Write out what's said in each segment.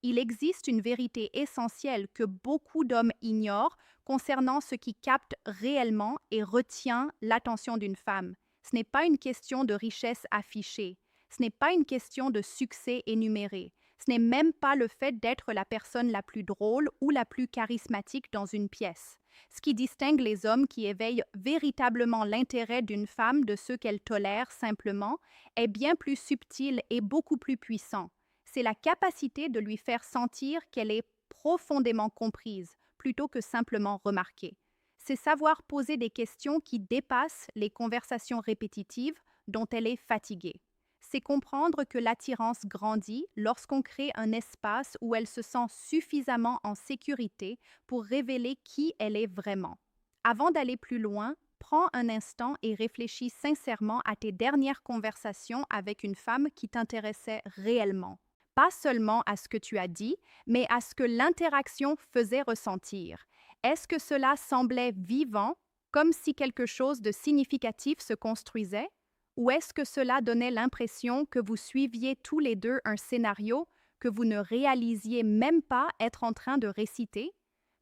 Il existe une vérité essentielle que beaucoup d'hommes ignorent concernant ce qui capte réellement et retient l'attention d'une femme. Ce n'est pas une question de richesse affichée, ce n'est pas une question de succès énuméré, ce n'est même pas le fait d'être la personne la plus drôle ou la plus charismatique dans une pièce. Ce qui distingue les hommes qui éveillent véritablement l'intérêt d'une femme de ceux qu'elle tolère simplement est bien plus subtil et beaucoup plus puissant. C'est la capacité de lui faire sentir qu'elle est profondément comprise plutôt que simplement remarquée. C'est savoir poser des questions qui dépassent les conversations répétitives dont elle est fatiguée. C'est comprendre que l'attirance grandit lorsqu'on crée un espace où elle se sent suffisamment en sécurité pour révéler qui elle est vraiment. Avant d'aller plus loin, prends un instant et réfléchis sincèrement à tes dernières conversations avec une femme qui t'intéressait réellement. Pas seulement à ce que tu as dit, mais à ce que l'interaction faisait ressentir. Est-ce que cela semblait vivant, comme si quelque chose de significatif se construisait? Ou est-ce que cela donnait l'impression que vous suiviez tous les deux un scénario que vous ne réalisiez même pas être en train de réciter?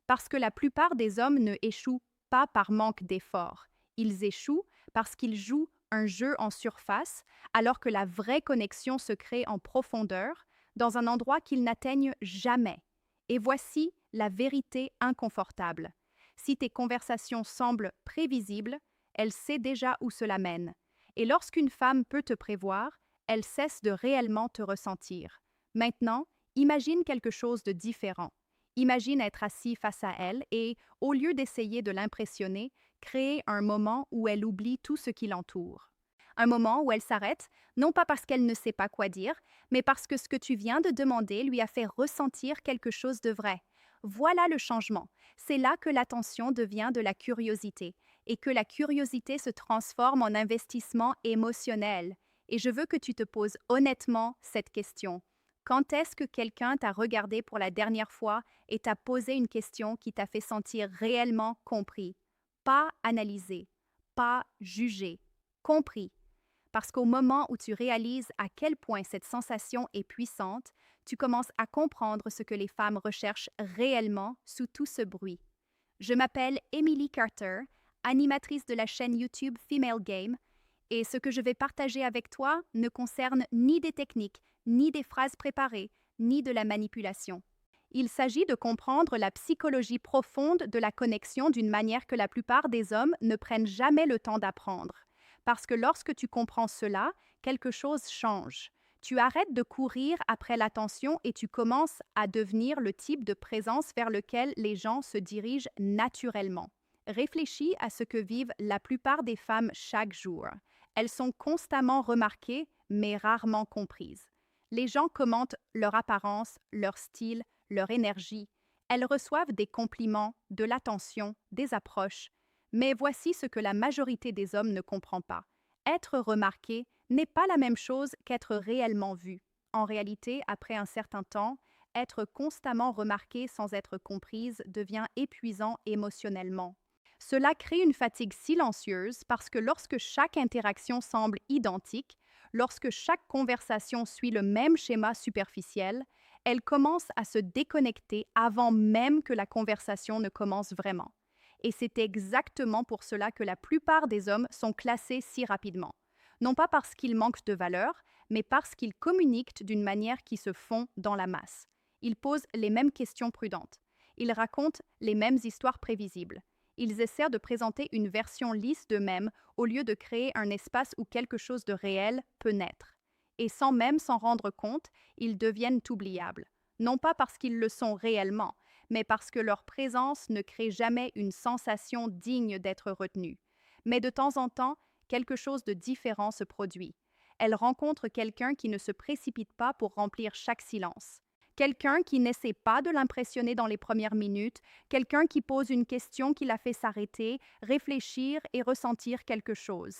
Parce que la plupart des hommes ne échouent pas par manque d'effort. Ils échouent parce qu'ils jouent un jeu en surface, alors que la vraie connexion se crée en profondeur, dans un endroit qu'ils n'atteignent jamais. Et voici la vérité inconfortable. Si tes conversations semblent prévisibles, elle sait déjà où cela mène. Et lorsqu'une femme peut te prévoir, elle cesse de réellement te ressentir. Maintenant, imagine quelque chose de différent. Imagine être assis face à elle et, au lieu d'essayer de l'impressionner, créer un moment où elle oublie tout ce qui l'entoure. Un moment où elle s'arrête, non pas parce qu'elle ne sait pas quoi dire, mais parce que ce que tu viens de demander lui a fait ressentir quelque chose de vrai. Voilà le changement. C'est là que l'attention devient de la curiosité et que la curiosité se transforme en investissement émotionnel. Et je veux que tu te poses honnêtement cette question. Quand est-ce que quelqu'un t'a regardé pour la dernière fois et t'a posé une question qui t'a fait sentir réellement compris? Pas analysé, pas jugé, compris. Parce qu'au moment où tu réalises à quel point cette sensation est puissante, tu commences à comprendre ce que les femmes recherchent réellement sous tout ce bruit. Je m'appelle Emily Carter, animatrice de la chaîne YouTube Female Game, et ce que je vais partager avec toi ne concerne ni des techniques, ni des phrases préparées, ni de la manipulation. Il s'agit de comprendre la psychologie profonde de la connexion d'une manière que la plupart des hommes ne prennent jamais le temps d'apprendre. Parce que lorsque tu comprends cela, quelque chose change. Tu arrêtes de courir après l'attention et tu commences à devenir le type de présence vers lequel les gens se dirigent naturellement. Réfléchis à ce que vivent la plupart des femmes chaque jour. Elles sont constamment remarquées, mais rarement comprises. Les gens commentent leur apparence, leur style, leur énergie. Elles reçoivent des compliments, de l'attention, des approches. Mais voici ce que la majorité des hommes ne comprend pas. Être remarqué n'est pas la même chose qu'être réellement vu. En réalité, après un certain temps, être constamment remarqué sans être comprise devient épuisant émotionnellement. Cela crée une fatigue silencieuse parce que lorsque chaque interaction semble identique, lorsque chaque conversation suit le même schéma superficiel, elle commence à se déconnecter avant même que la conversation ne commence vraiment. Et c'est exactement pour cela que la plupart des hommes sont classés si rapidement. Non pas parce qu'ils manquent de valeur, mais parce qu'ils communiquent d'une manière qui se fond dans la masse. Ils posent les mêmes questions prudentes. Ils racontent les mêmes histoires prévisibles. Ils essaient de présenter une version lisse d'eux-mêmes au lieu de créer un espace où quelque chose de réel peut naître. Et sans même s'en rendre compte, ils deviennent oubliables. Non pas parce qu'ils le sont réellement, mais parce que leur présence ne crée jamais une sensation digne d'être retenue. Mais de temps en temps, quelque chose de différent se produit. Elle rencontre quelqu'un qui ne se précipite pas pour remplir chaque silence. Quelqu'un qui n'essaie pas de l'impressionner dans les premières minutes, quelqu'un qui pose une question qui la fait s'arrêter, réfléchir et ressentir quelque chose.